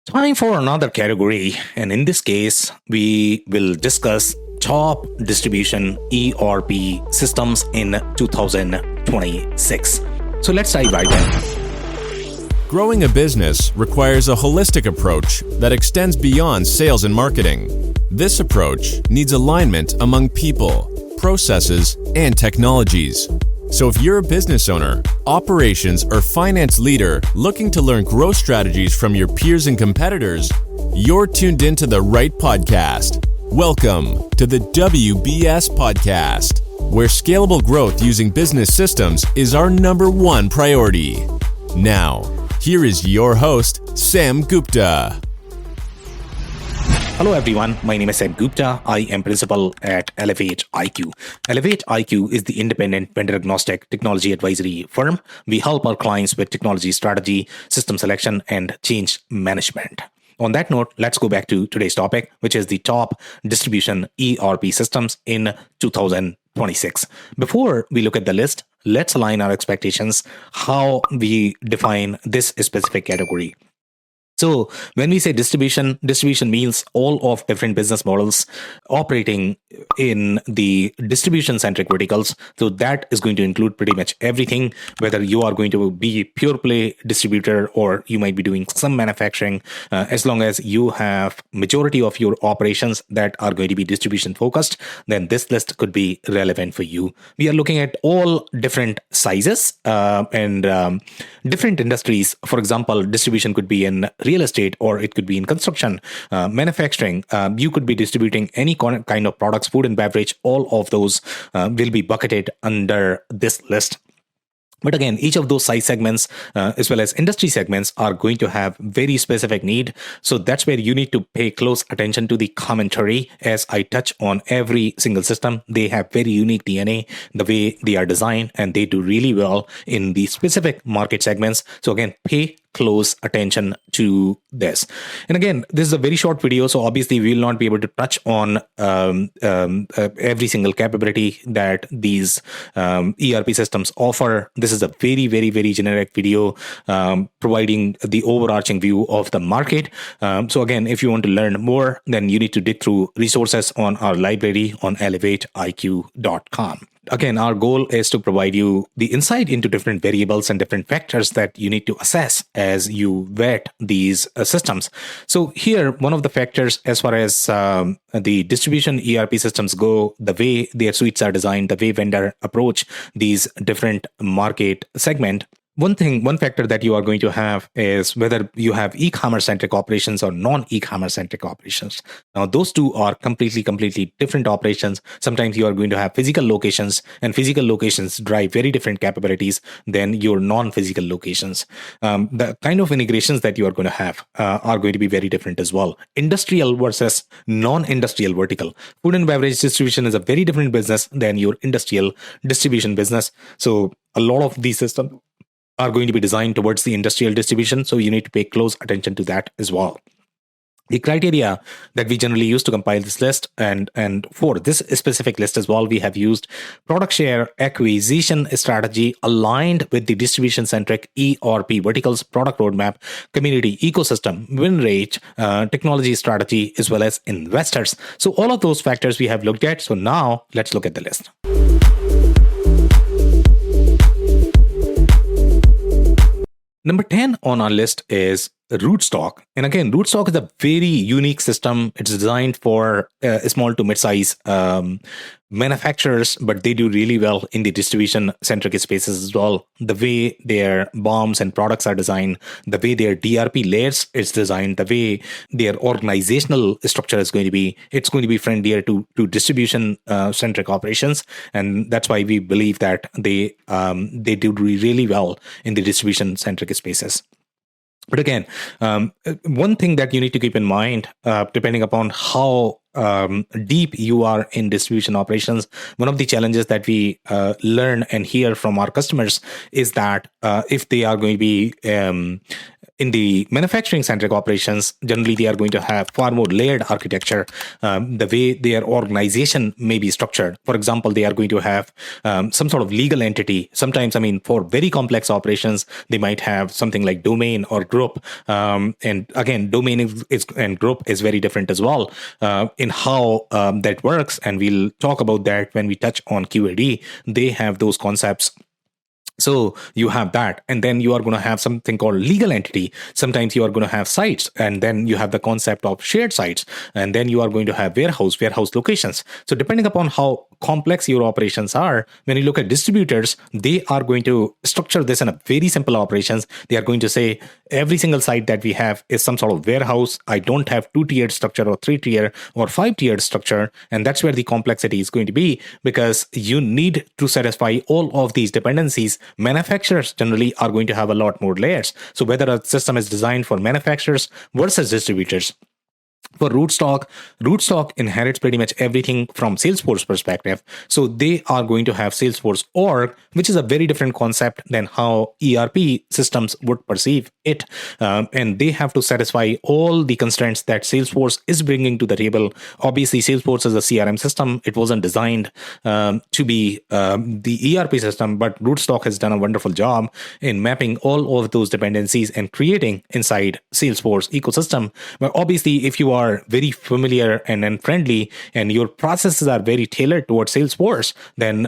Time for another category, and in this case, we will discuss top distribution ERP systems in 2026. So let's dive right in. Growing a business requires a holistic approach that extends beyond sales and marketing. This approach needs alignment among people, processes, and technologies. So if you're a business owner, operations, or finance leader looking to learn growth strategies from your peers and competitors, you're tuned into the right podcast. Welcome to the WBS Podcast, where scalable growth using business systems is our number one priority. Now, here is your host, Sam Gupta. Hello everyone, my name is Sam Gupta. I am principal at Elevate IQ. Elevate IQ is the independent vendor-agnostic technology advisory firm. We help our clients with technology strategy, system selection, and change management. On that note, let's go back to today's topic, which is the top distribution ERP systems in 2026. Before we look at the list, let's align our expectations how we define this specific category. So when we say distribution means all of different business models operating in the distribution-centric verticals. So that is going to include pretty much everything, whether you are going to be pure play distributor or you might be doing some manufacturing, as long as you have majority of your operations that are going to be distribution focused, then this list could be relevant for you. We are looking at all different sizes and different industries. For example, distribution could be in real estate, or it could be in construction, manufacturing. You could be distributing any kind of products, food and beverage. All of those will be bucketed under this list. But again, each of those size segments, as well as industry segments, are going to have very specific need. So that's where you need to pay close attention to the commentary as I touch on every single system. They have very unique DNA, the way they are designed, and they do really well in the specific market segments. So again, pay close attention to this. And again, this is a very short video, so obviously we will not be able to touch on every single capability that these ERP systems offer. This is a very, very, very generic video providing the overarching view of the market. So again, if you want to learn more, then you need to dig through resources on our library on elevateiq.com. Again, our goal is to provide you the insight into different variables and different factors that you need to assess as you vet these systems. So here, one of the factors as far as the distribution ERP systems go, the way their suites are designed, the way vendor approach these different market segment. One factor that you are going to have is whether you have e-commerce-centric operations or non-e-commerce-centric operations. Now, those two are completely different operations. Sometimes you are going to have physical locations, and physical locations drive very different capabilities than your non-physical locations. The kind of integrations that you are going to have are going to be very different as well. Industrial versus non-industrial vertical. Food and beverage distribution is a very different business than your industrial distribution business. So a lot of these systems are going to be designed towards the industrial distribution, so you need to pay close attention to that as well. The criteria that we generally use to compile this list, and for this specific list as well, we have used product share acquisition strategy aligned with the distribution-centric ERP verticals, product roadmap, community ecosystem, win rate, technology strategy, as well as investors. So all of those factors we have looked at. So now let's look at the list. Number 10 on our list is Rootstock. And again, Rootstock is a very unique system. It's designed for small to mid-size manufacturers, but they do really well in the distribution-centric spaces as well. The way their BOMs and products are designed, the way their DRP layers is designed, the way their organizational structure is going to be, it's going to be friendlier to distribution-centric operations. And that's why we believe that they do really well in the distribution-centric spaces. But again, one thing that you need to keep in mind, depending upon how deep you are in distribution operations, one of the challenges that we learn and hear from our customers is that if they are going to be In the manufacturing-centric operations, generally they are going to have far more layered architecture. The way their organization may be structured. For example, they are going to have some sort of legal entity. Sometimes, for very complex operations, they might have something like domain or group. And again, domain and group is very different as well in how that works. And we'll talk about that when we touch on QAD. They have those concepts. So you have that, and then you are going to have something called legal entity. Sometimes you are going to have sites, and then you have the concept of shared sites, and then you are going to have warehouse locations. So depending upon how complex your operations are, when you look at distributors, they are going to structure this in a very simple operations. They are going to say every single site that we have is some sort of warehouse. I don't have 2-tiered structure or 3-tier or 5-tiered structure, and that's where the complexity is going to be, because you need to satisfy all of these dependencies. Manufacturers generally are going to have a lot more layers. So whether a system is designed for manufacturers versus distributors. For Rootstock inherits pretty much everything from Salesforce perspective. So they are going to have Salesforce org, which is a very different concept than how ERP systems would perceive it. And they have to satisfy all the constraints that Salesforce is bringing to the table. Obviously, Salesforce is a CRM system. It wasn't designed to be the ERP system, but Rootstock has done a wonderful job in mapping all of those dependencies and creating inside Salesforce ecosystem. But obviously, if you are very familiar and friendly, and your processes are very tailored towards Salesforce, then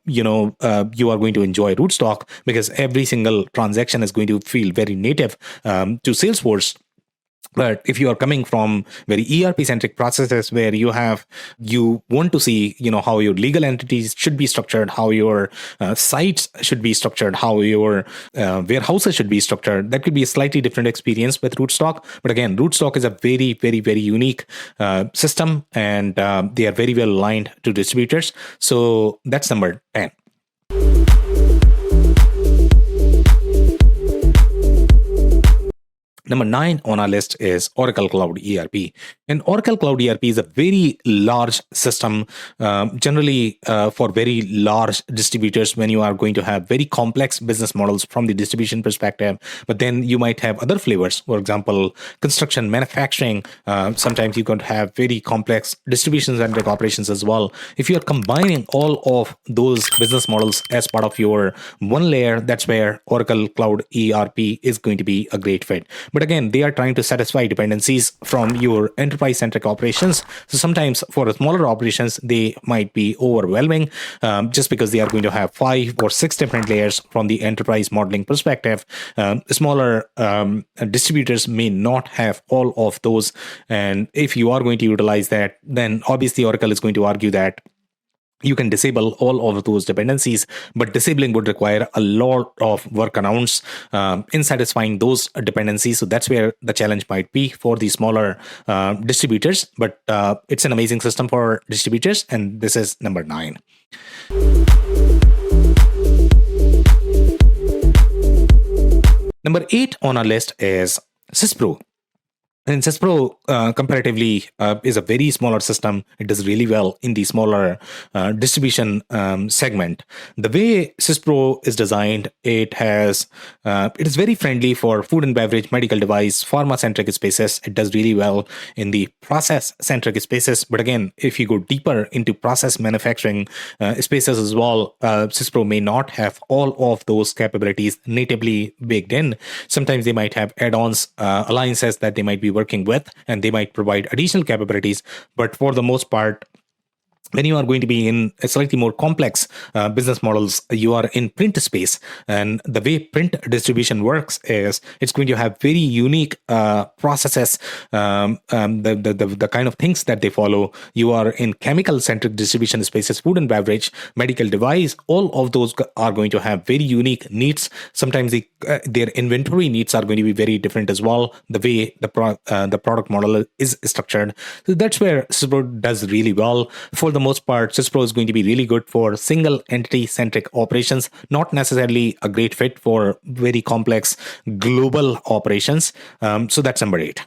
you are going to enjoy Rootstock, because every single transaction is going to feel very native to Salesforce. But if you are coming from very ERP-centric processes where you want to see, how your legal entities should be structured, how your sites should be structured, how your warehouses should be structured, that could be a slightly different experience with Rootstock. But again, Rootstock is a very, very, very unique system, and they are very well aligned to distributors. So that's number 10. Number 9 on our list is Oracle Cloud ERP. And Oracle Cloud ERP is a very large system, generally for very large distributors, when you are going to have very complex business models from the distribution perspective. But then you might have other flavors. For example, construction, manufacturing. Sometimes you're going to have very complex distribution-centric operations as well. If you're combining all of those business models as part of your one layer, that's where Oracle Cloud ERP is going to be a great fit. But again, they are trying to satisfy dependencies from your enterprise-centric operations. So sometimes for smaller operations, they might be overwhelming just because they are going to have 5 or 6 different layers from the enterprise modeling perspective. Smaller distributors may not have all of those. And if you are going to utilize that, then obviously Oracle is going to argue that you can disable all of those dependencies, but disabling would require a lot of workarounds in satisfying those dependencies. So that's where the challenge might be for the smaller distributors. But it's an amazing system for distributors, and this is number 9. Number 8 on our list is Syspro. And Syspro, comparatively, is a very smaller system. It does really well in the smaller distribution segment. The way Syspro is designed, it is very friendly for food and beverage, medical device, pharma-centric spaces. It does really well in the process-centric spaces. But again, if you go deeper into process manufacturing spaces as well, Syspro may not have all of those capabilities natively baked in. Sometimes they might have add-ons, alliances that they might be working with, and they might provide additional capabilities. But for the most part, when you are going to be in a slightly more complex business models, you are in print space. And the way print distribution works is it's going to have very unique processes, the kind of things that they follow. You are in chemical-centric distribution spaces, food and beverage, medical device. All of those are going to have very unique needs. Sometimes their inventory needs are going to be very different as well, the way the product model is structured. So that's where Syspro does really well. For the most part, Syspro is going to be really good for single entity centric operations, not necessarily a great fit for very complex global operations. So that's number 8.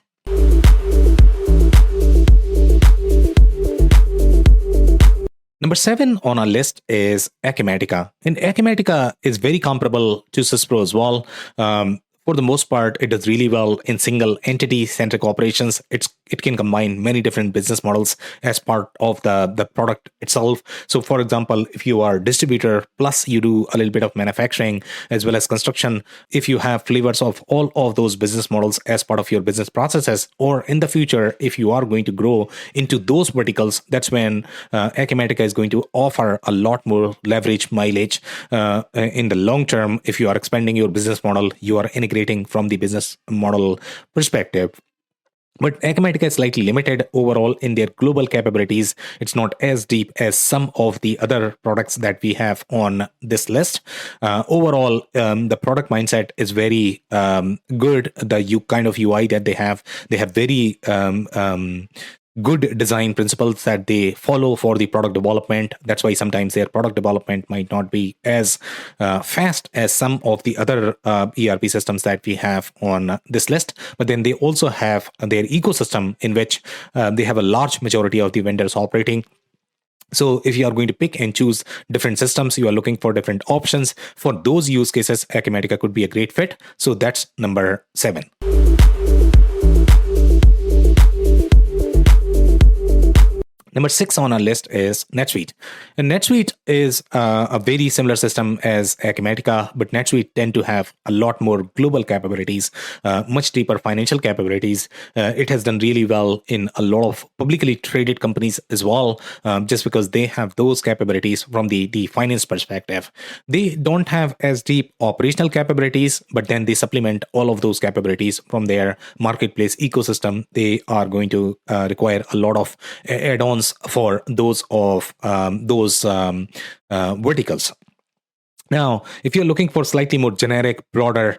Number 7 on our list is Acumatica. And Acumatica is very comparable to Syspro as well. For for the most part, it does really well in single entity centric operations. It can combine many different business models as part of the product itself. So for example, if you are a distributor plus you do a little bit of manufacturing as well as construction, if you have flavors of all of those business models as part of your business processes, or in the future, if you are going to grow into those verticals, that's when Acumatica is going to offer a lot more leverage mileage in the long term. If you are expanding your business model, you are integrating from the business model perspective. But Acumatica is slightly limited overall in their global capabilities. It's not as deep as some of the other products that we have on this list. Overall, the product mindset is very good. The kind of UI that they have very good design principles that they follow for the product development. That's why sometimes their product development might not be as fast as some of the other ERP systems that we have on this list. But then they also have their ecosystem in which they have a large majority of the vendors operating. So if you are going to pick and choose different systems, you are looking for different options. For those use cases, Acumatica could be a great fit. So that's number 7. Number 6 on our list is NetSuite. And NetSuite is a very similar system as Acumatica, but NetSuite tend to have a lot more global capabilities, much deeper financial capabilities. It has done really well in a lot of publicly traded companies as well, just because they have those capabilities from the finance perspective. They don't have as deep operational capabilities, but then they supplement all of those capabilities from their marketplace ecosystem. They are going to require a lot of add-ons for those verticals. Now, if you're looking for slightly more generic, broader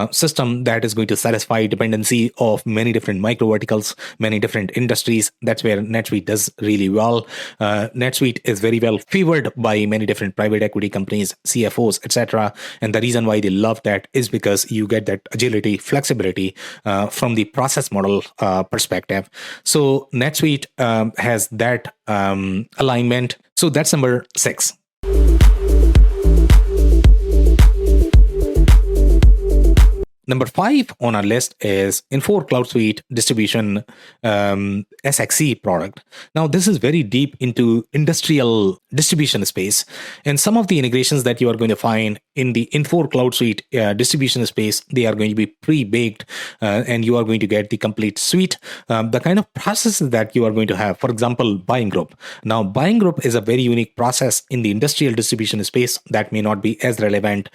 system that is going to satisfy dependency of many different micro verticals, many different industries, that's where NetSuite does really well. NetSuite is very well favored by many different private equity companies, CFOs, etc. And the reason why they love that is because you get that agility, flexibility from the process model perspective. So NetSuite has that alignment. So that's number 6. Number 5 on our list is Infor Cloud Suite Distribution SXC product. Now, this is very deep into industrial distribution space. And some of the integrations that you are going to find in the Infor Cloud Suite distribution space, they are going to be pre-baked and you are going to get the complete suite. The kind of processes that you are going to have, for example, buying group. Now, buying group is a very unique process in the industrial distribution space that may not be as relevant,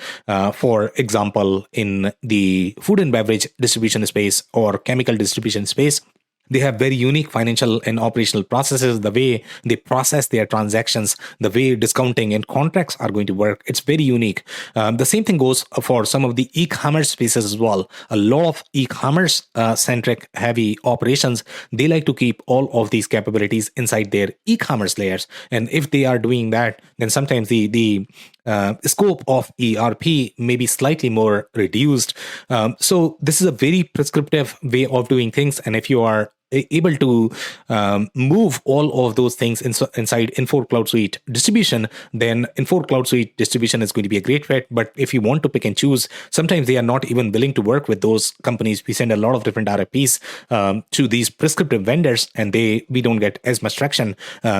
for example, in the food and beverage distribution space or chemical distribution space. They have very unique financial and operational processes, the way they process their transactions, the way discounting and contracts are going to work. It's very unique. The same thing goes for some of the e-commerce spaces as well. A lot of e-commerce centric heavy operations, they like to keep all of these capabilities inside their e-commerce layers. And if they are doing that, then sometimes the scope of ERP may be slightly more reduced. So this is a very prescriptive way of doing things. And if you are able to move all of those things inside Infor Cloud Suite Distribution, then Infor Cloud Suite Distribution is going to be a great fit. But if you want to pick and choose, sometimes they are not even willing to work with those companies. We send a lot of different RFPs to these prescriptive vendors, and we don't get as much traction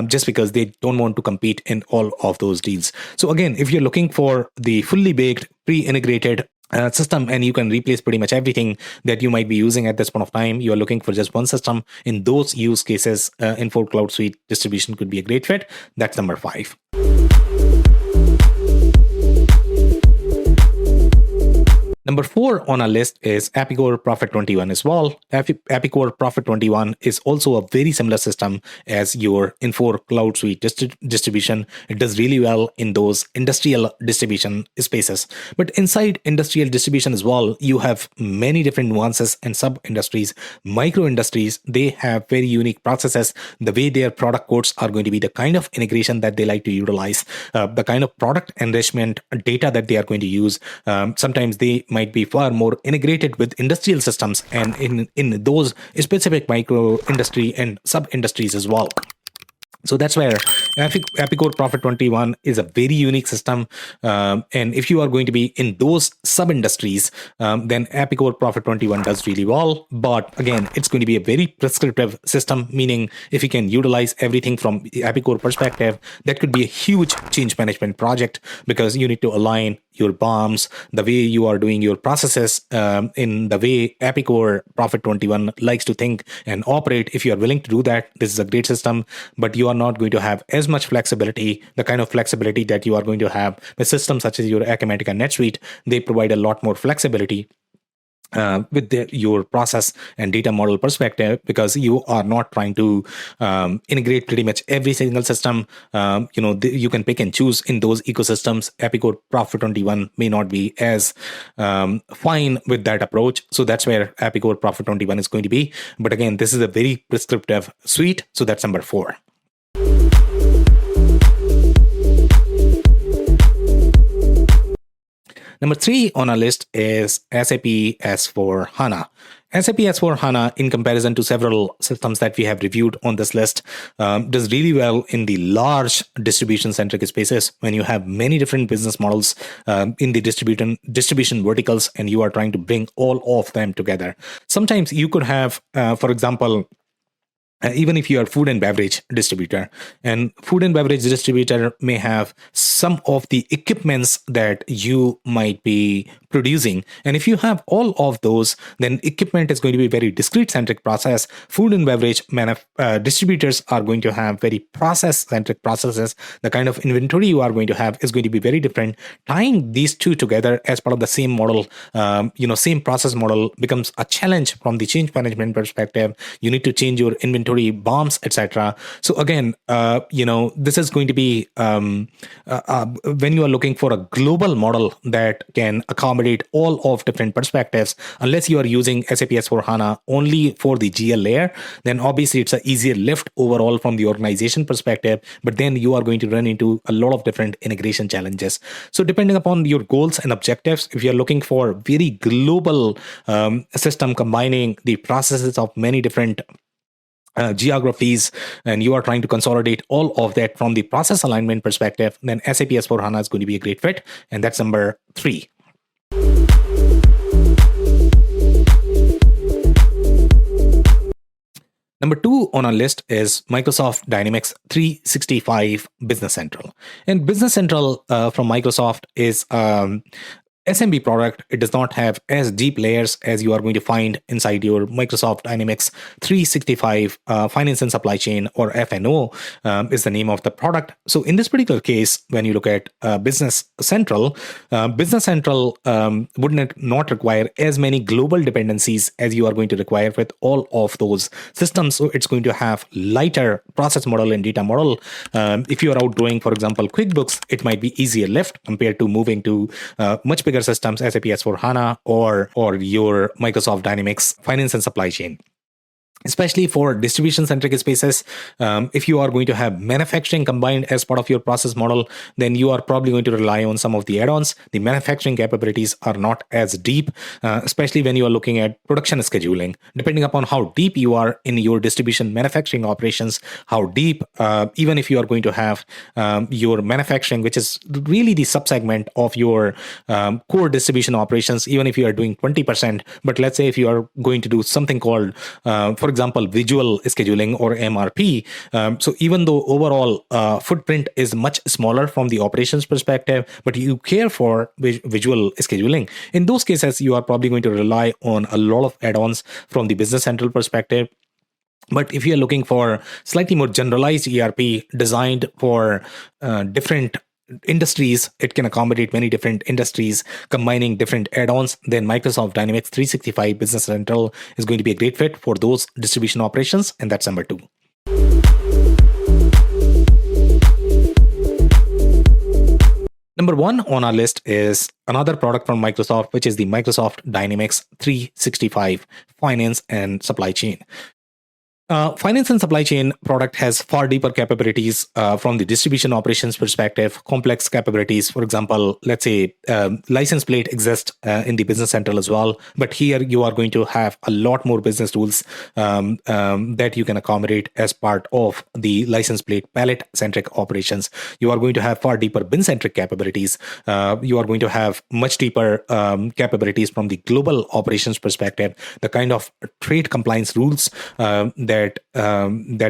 just because they don't want to compete in all of those deals. So again, if you're looking for the fully baked, pre-integrated system and you can replace pretty much everything that you might be using at this point of time, you are looking for just one system. In those use cases, Infor Cloud Suite Distribution could be a great fit. That's number 5. Number 4 on our list is Epicor Profit 21 as well. Epicor Profit 21 is also a very similar system as your Infor Cloud Suite Distribution. It does really well in those industrial distribution spaces. But inside industrial distribution as well, you have many different nuances and sub-industries, micro-industries. They have very unique processes. The way their product codes are going to be, the kind of integration that they like to utilize, the kind of product enrichment data that they are going to use. Sometimes they might be far more integrated with industrial systems and in those specific micro industry and sub industries as well. So that's where Epicor Profit 21 is a very unique system. And if you are going to be in those sub-industries, then Epicor Profit 21 does really well. But again, it's going to be a very prescriptive system, meaning if you can utilize everything from the Epicor perspective, that could be a huge change management project, because you need to align your bombs, the way you are doing your processes, in the way Epicor Profit 21 likes to think and operate. If you are willing to do that, this is a great system, but you are not going to have as much flexibility, the kind of flexibility that you are going to have with systems such as your Acumatica NetSuite. They provide a lot more flexibility with your process and data model perspective, because you are not trying to integrate pretty much every single system. You can pick and choose in those ecosystems. Epicor Profit 21 may not be as fine with that approach. So that's where Epicor Profit 21 is going to be. But again, this is a very prescriptive suite. So that's number 4. Number 3 on our list is SAP S/4HANA. SAP S/4HANA, in comparison to several systems that we have reviewed on this list, does really well in the large distribution-centric spaces when you have many different business models in the distribution verticals, and you are trying to bring all of them together. Sometimes you could have, for example, even if you are food and beverage distributor, and food and beverage distributor may have some of the equipments that you might be producing. And if you have all of those, then equipment is going to be a very discrete centric process. Food and beverage distributors are going to have very process centric processes. The kind of inventory you are going to have is going to be very different. Tying these two together as part of the same model, same process model, becomes a challenge from the change management perspective. You need to change your inventory bombs, etc. So again, this is going to be when you are looking for a global model that can accommodate all of different perspectives, unless you are using SAP S/4HANA only for the GL layer, then obviously it's an easier lift overall from the organization perspective. But then you are going to run into a lot of different integration challenges. So depending upon your goals and objectives, if you're looking for very global system combining the processes of many different geographies, and you are trying to consolidate all of that from the process alignment perspective, then SAP S/4HANA is going to be a great fit. And that's number 3. Number 2 on our list is Microsoft Dynamics 365 Business Central. And Business Central from Microsoft is SMB product. It does not have as deep layers as you are going to find inside your Microsoft Dynamics 365 Finance and Supply Chain, or FNO is the name of the product. So in this particular case, when you look at Business Central would not require as many global dependencies as you are going to require with all of those systems. So it's going to have lighter process model and data model. If you are out doing, for example, QuickBooks, it might be easier lift compared to moving to much bigger systems, SAP S/4HANA or your Microsoft Dynamics Finance and Supply Chain. Especially for distribution-centric spaces, if you are going to have manufacturing combined as part of your process model, then you are probably going to rely on some of the add-ons. The manufacturing capabilities are not as deep, especially when you are looking at production scheduling. Depending upon how deep you are in your distribution manufacturing operations, how deep, even if you are going to have your manufacturing, which is really the subsegment of your core distribution operations, even if you are doing 20%, but let's say if you are going to do something called, for example, visual scheduling or MRP. So even though overall footprint is much smaller from the operations perspective, but you care for visual scheduling, in those cases, you are probably going to rely on a lot of add-ons from the Business Central perspective. But if you're looking for slightly more generalized ERP designed for different industries, it can accommodate many different industries, combining different add-ons, then Microsoft Dynamics 365 Business Central is going to be a great fit for those distribution operations, and that's number 2. Number 1 on our list is another product from Microsoft, which is the Microsoft Dynamics 365 Finance and Supply Chain. Finance and supply chain product has far deeper capabilities from the distribution operations perspective, complex capabilities. For example, let's say license plate exists in the business central as well, but here you are going to have a lot more business tools that you can accommodate as part of the license plate pallet-centric operations. You are going to have far deeper bin-centric capabilities. You are going to have much deeper capabilities from the global operations perspective, the kind of trade compliance rules that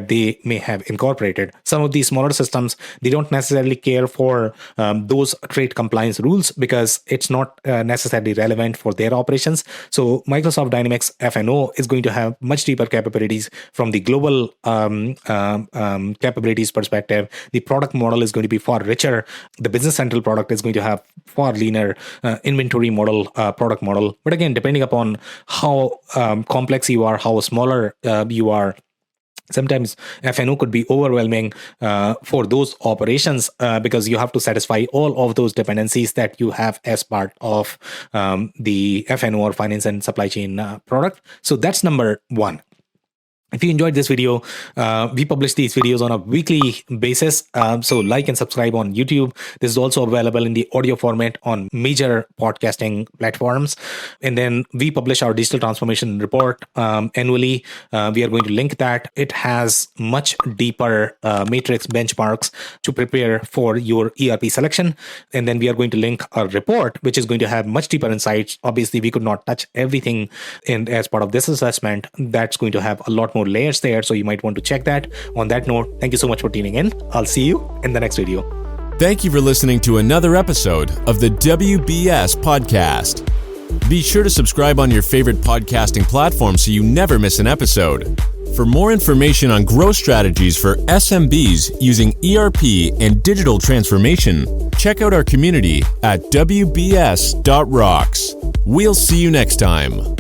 they may have incorporated. Some of these smaller systems, they don't necessarily care for those trade compliance rules because it's not necessarily relevant for their operations. So Microsoft Dynamics F&O is going to have much deeper capabilities from the global capabilities perspective. The product model is going to be far richer. The Business Central product is going to have far leaner inventory model, product model. But again, depending upon how complex you are, how smaller you are, sometimes F&O could be overwhelming for those operations because you have to satisfy all of those dependencies that you have as part of the F&O or finance and supply chain product. So that's number one. If you enjoyed this video, we publish these videos on a weekly basis. So like and subscribe on YouTube. This is also available in the audio format on major podcasting platforms. And then we publish our digital transformation report annually. We are going to link that. It has much deeper matrix benchmarks to prepare for your ERP selection. And then we are going to link a report, which is going to have much deeper insights. Obviously, we could not touch everything as part of this assessment. That's going to have a lot more layers there, so you might want to check that. On that note, thank you so much for tuning in. I'll see you in the next video. Thank you for listening to another episode of the WBS podcast. Be sure to subscribe on your favorite podcasting platform so you never miss an episode. For more information on growth strategies for SMBs using ERP and digital transformation, check out our community at WBS.rocks. We'll see you next time.